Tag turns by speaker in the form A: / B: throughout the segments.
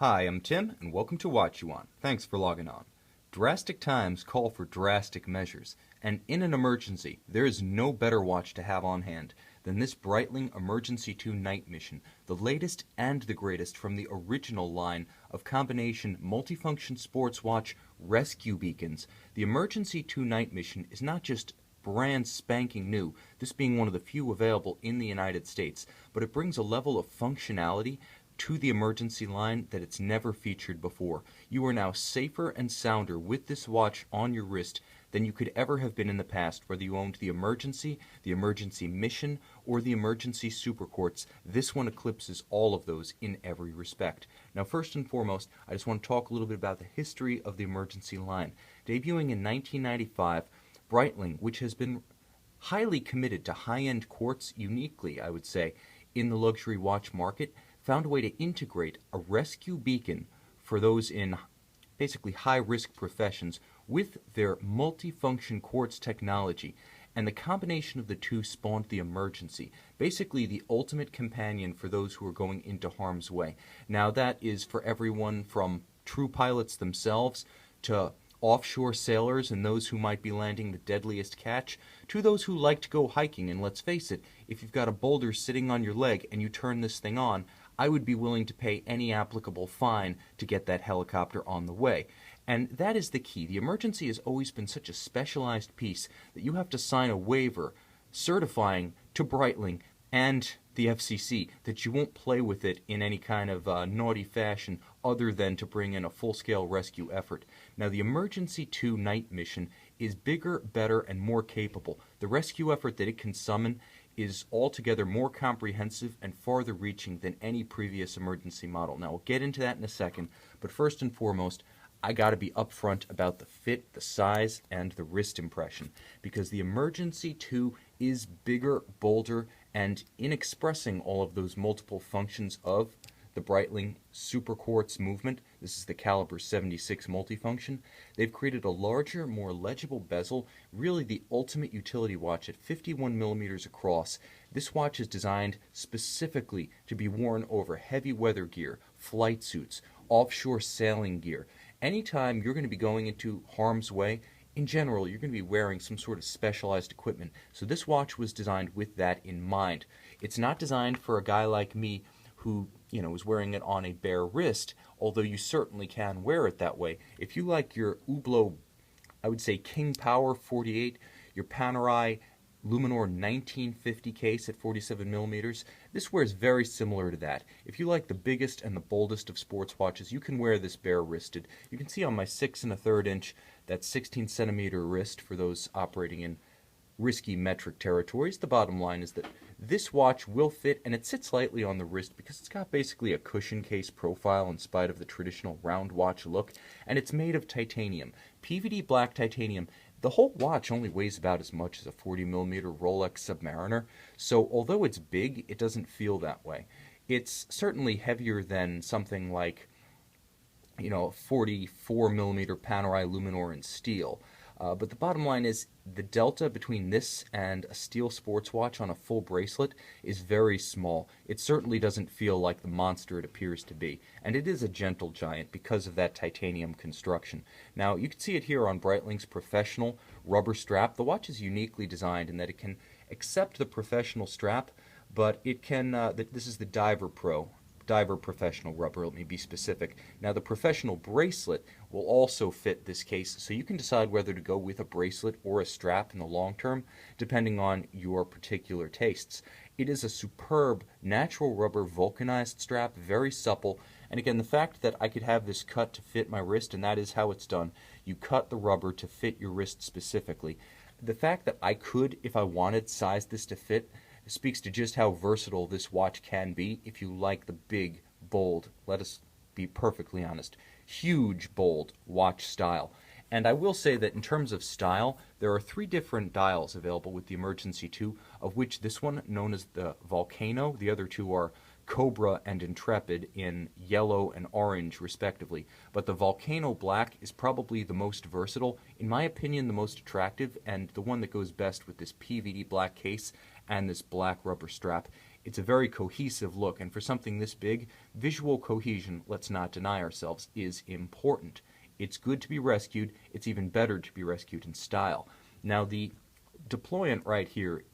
A: Hi, I'm Tim, and welcome to watchuwant. Thanks for logging on. Drastic times call for drastic measures, and in an emergency, there is no better watch to have on hand than this Breitling Emergency 2 night mission, the latest and the greatest from the original line of combination multifunction sports watch rescue beacons. The Emergency 2 night mission is not just brand spanking new, this being one of the few available in the United States, but it brings a level of functionality to the emergency line that it's never featured before. You are now safer and sounder with this watch on your wrist than you could ever have been in the past, whether you owned the emergency mission, or the emergency super quartz. This one eclipses all of those in every respect. Now, first and foremost, I just want to talk a little bit about the history of the emergency line. Debuting in 1995, Breitling, which has been highly committed to high-end quartz uniquely, I would say, in the luxury watch market, found a way to integrate a rescue beacon for those in basically high-risk professions with their multifunction quartz technology. And the combination of the two spawned the emergency, basically the ultimate companion for those who are going into harm's way. Now that is for everyone from true pilots themselves to offshore sailors and those who might be landing the deadliest catch, to those who like to go hiking. And let's face it, if you've got a boulder sitting on your leg and you turn this thing on, I would be willing to pay any applicable fine to get that helicopter on the way. And that is the key. The emergency has always been such a specialized piece that you have to sign a waiver certifying to Breitling and the FCC that you won't play with it in any kind of naughty fashion other than to bring in a full-scale rescue effort. Now, the Emergency 2 night mission is bigger, better, and more capable. The rescue effort that it can summon is altogether more comprehensive and farther reaching than any previous emergency model. Now, we'll get into that in a second, but first and foremost, I got to be upfront about the fit, the size, and the wrist impression, because the Emergency 2 is bigger, bolder, and in expressing all of those multiple functions of the Breitling Super Quartz movement, this is the caliber 76 multifunction, they've created a larger, more legible bezel, really the ultimate utility watch at 51 millimeters across. This watch is designed specifically to be worn over heavy weather gear, flight suits, offshore sailing gear. Anytime you're going to be going into harm's way, in general, you're going to be wearing some sort of specialized equipment. So this watch was designed with that in mind. It's not designed for a guy like me who, is wearing it on a bare wrist, although you certainly can wear it that way. If you like your Hublot, I would say King Power 48, your Panerai Luminor 1950 case at 47 millimeters, this wears very similar to that. If you like the biggest and the boldest of sports watches, you can wear this bare-wristed. You can see on my 6 1/3 inch, that 16 centimeter wrist for those operating in risky metric territories. The bottom line is that this watch will fit, and it sits lightly on the wrist because it's got basically a cushion case profile in spite of the traditional round watch look, and it's made of titanium, PVD black titanium. The whole watch only weighs about as much as a 40 millimeter Rolex Submariner, so although it's big, it doesn't feel that way. It's certainly heavier than something like, a 44 millimeter Panerai Luminor in steel. But the bottom line is the delta between this and a steel sports watch on a full bracelet is very small. It certainly doesn't feel like the monster it appears to be. And it is a gentle giant because of that titanium construction. Now, you can see it here on Breitling's professional rubber strap. The watch is uniquely designed in that it can accept the professional strap, but it can, this is the Diver Professional rubber, let me be specific. Now, the professional bracelet will also fit this case, so you can decide whether to go with a bracelet or a strap in the long term, depending on your particular tastes. It is a superb natural rubber vulcanized strap, very supple, and again, the fact that I could have this cut to fit my wrist, and that is how it's done. You cut the rubber to fit your wrist specifically. The fact that I could, if I wanted, size this to fit speaks to just how versatile this watch can be if you like the big, bold, let us be perfectly honest, huge, bold watch style. And I will say that in terms of style, there are 3 different dials available with the Emergency 2, of which this one, known as the Volcano, the other 2 are Cobra and Intrepid in yellow and orange respectively. But the Volcano Black is probably the most versatile, in my opinion the most attractive, and the one that goes best with this PVD black case and this black rubber strap. It's a very cohesive look, and for something this big, visual cohesion, let's not deny ourselves, is important. It's good to be rescued. It's even better to be rescued in style. Now, the deployant right here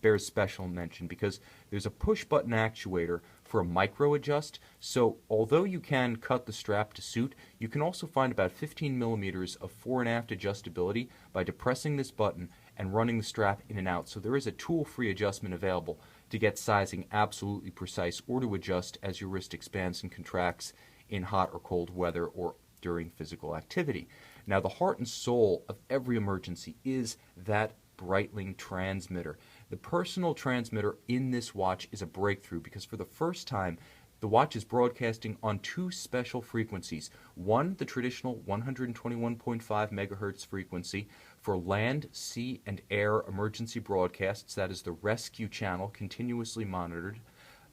A: bears special mention because there's a push button actuator for a micro adjust. So although you can cut the strap to suit, you can also find about 15 millimeters of fore and aft adjustability by depressing this button and running the strap in and out. So there is a tool-free adjustment available to get sizing absolutely precise or to adjust as your wrist expands and contracts in hot or cold weather or during physical activity. Now, the heart and soul of every emergency is that Breitling transmitter. The personal transmitter in this watch is a breakthrough because for the first time, the watch is broadcasting on two special frequencies. One, the traditional 121.5 megahertz frequency for land, sea, and air emergency broadcasts. That is the rescue channel continuously monitored.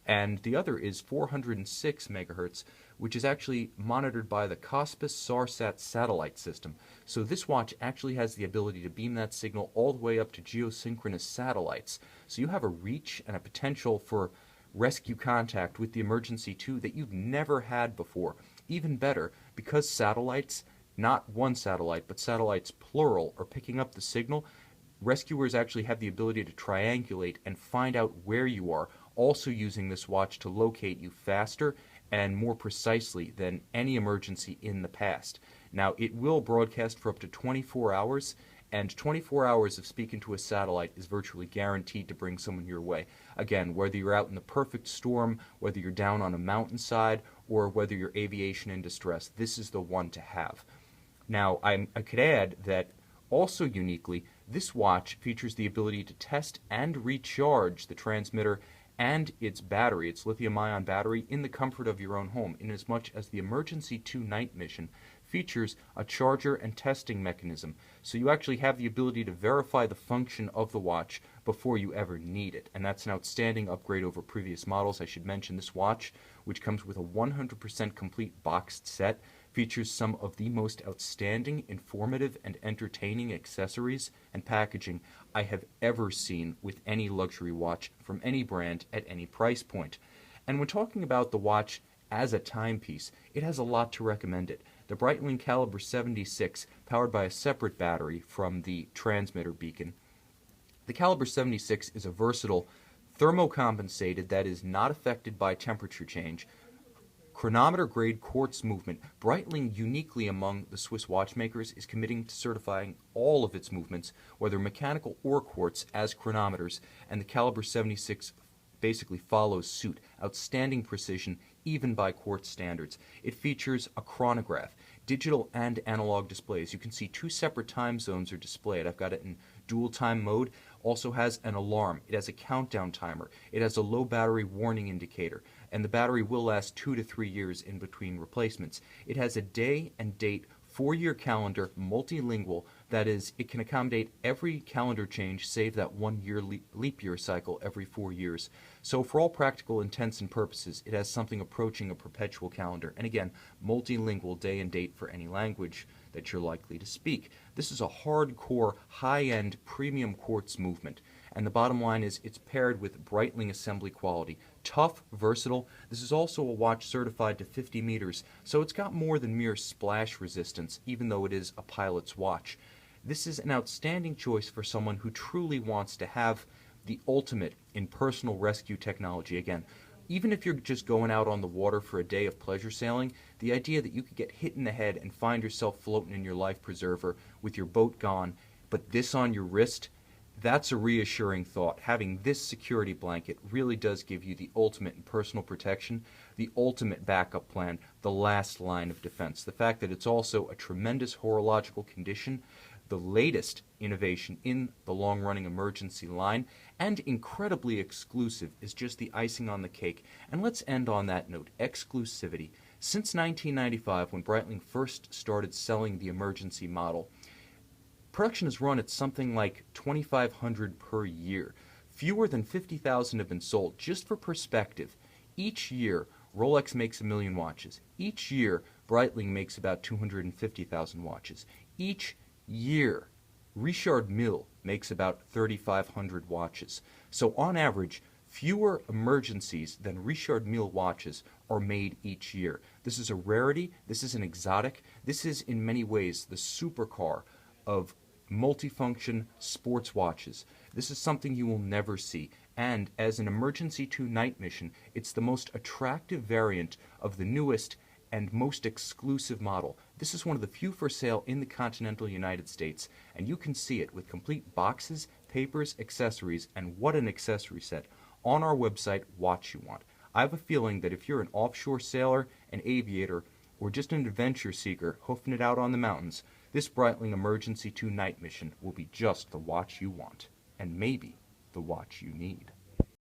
A: And the other is 406 megahertz, which is actually monitored by the Cospus SARSAT satellite system. So this watch actually has the ability to beam that signal all the way up to geosynchronous satellites. So you have a reach and a potential for rescue contact with the emergency 2 that you've never had before. Even better, because satellites, not one satellite, but satellites plural, are picking up the signal, rescuers actually have the ability to triangulate and find out where you are, also using this watch to locate you faster and more precisely than any emergency in the past. Now, it will broadcast for up to 24 hours, and 24 hours of speaking to a satellite is virtually guaranteed to bring someone your way. Again, whether you're out in the perfect storm, whether you're down on a mountainside, or whether you're aviation in distress, this is the one to have. Now, I could add that also uniquely, this watch features the ability to test and recharge the transmitter and its battery, its lithium-ion battery, in the comfort of your own home, inasmuch as the Emergency 2 night mission features a charger and testing mechanism. So you actually have the ability to verify the function of the watch before you ever need it. And that's an outstanding upgrade over previous models. I should mention this watch, which comes with a 100% complete boxed set, features some of the most outstanding, informative, and entertaining accessories and packaging I have ever seen with any luxury watch from any brand at any price point. And when talking about the watch as a timepiece, it has a lot to recommend it. The Breitling Caliber 76, powered by a separate battery from the transmitter beacon. The Caliber 76 is a versatile thermocompensated that is not affected by temperature change, chronometer-grade quartz movement. Breitling, uniquely among the Swiss watchmakers, is committing to certifying all of its movements, whether mechanical or quartz, as chronometers, and the Caliber 76 basically follows suit. Outstanding precision, even by quartz standards. It features a chronograph, digital and analog displays. You can see two separate time zones are displayed. I've got it in dual time mode. Also has an alarm. It has a countdown timer. It has a low battery warning indicator, and the battery will last 2 to 3 years in between replacements. It has a day and date 4-year calendar, multilingual. That is, it can accommodate every calendar change save that 1-year leap year cycle every 4 years. So for all practical intents and purposes, it has something approaching a perpetual calendar. And again, multilingual, day and date for any language that you're likely to speak. This is a hardcore, high-end, premium quartz movement. And the bottom line is it's paired with Breitling assembly quality. Tough, versatile. This is also a watch certified to 50 meters, so it's got more than mere splash resistance, even though it is a pilot's watch. This is an outstanding choice for someone who truly wants to have the ultimate in personal rescue technology. Again, even if you're just going out on the water for a day of pleasure sailing, the idea that you could get hit in the head and find yourself floating in your life preserver with your boat gone, but this on your wrist, that's a reassuring thought. Having this security blanket really does give you the ultimate in personal protection, the ultimate backup plan, the last line of defense. The fact that it's also a tremendous horological condition, the latest innovation in the long-running emergency line, and incredibly exclusive is just the icing on the cake. And let's end on that note, exclusivity. Since 1995, when Breitling first started selling the emergency model, production has run at something like 2,500 per year. Fewer than 50,000 have been sold. Just for perspective, each year Rolex makes 1 million watches. Each year Breitling makes about 250,000 watches. Each year Richard Mille makes about 3,500 watches. So on average, Fewer emergencies than Richard Mille watches are made each year. This is a rarity, this is an exotic, this is in many ways the supercar of multifunction sports watches. This is something you will never see, and as an emergency to night mission, it's the most attractive variant of the newest and most exclusive model. This is one of the few for sale in the continental United States, and you can see it with complete boxes, papers, accessories, and what an accessory set on our website, watchuwant. I have a feeling that if you're an offshore sailor, an aviator, or just an adventure seeker hoofing it out on the mountains, this Breitling Emergency 2 night mission will be just the watch you want, and maybe the watch you need.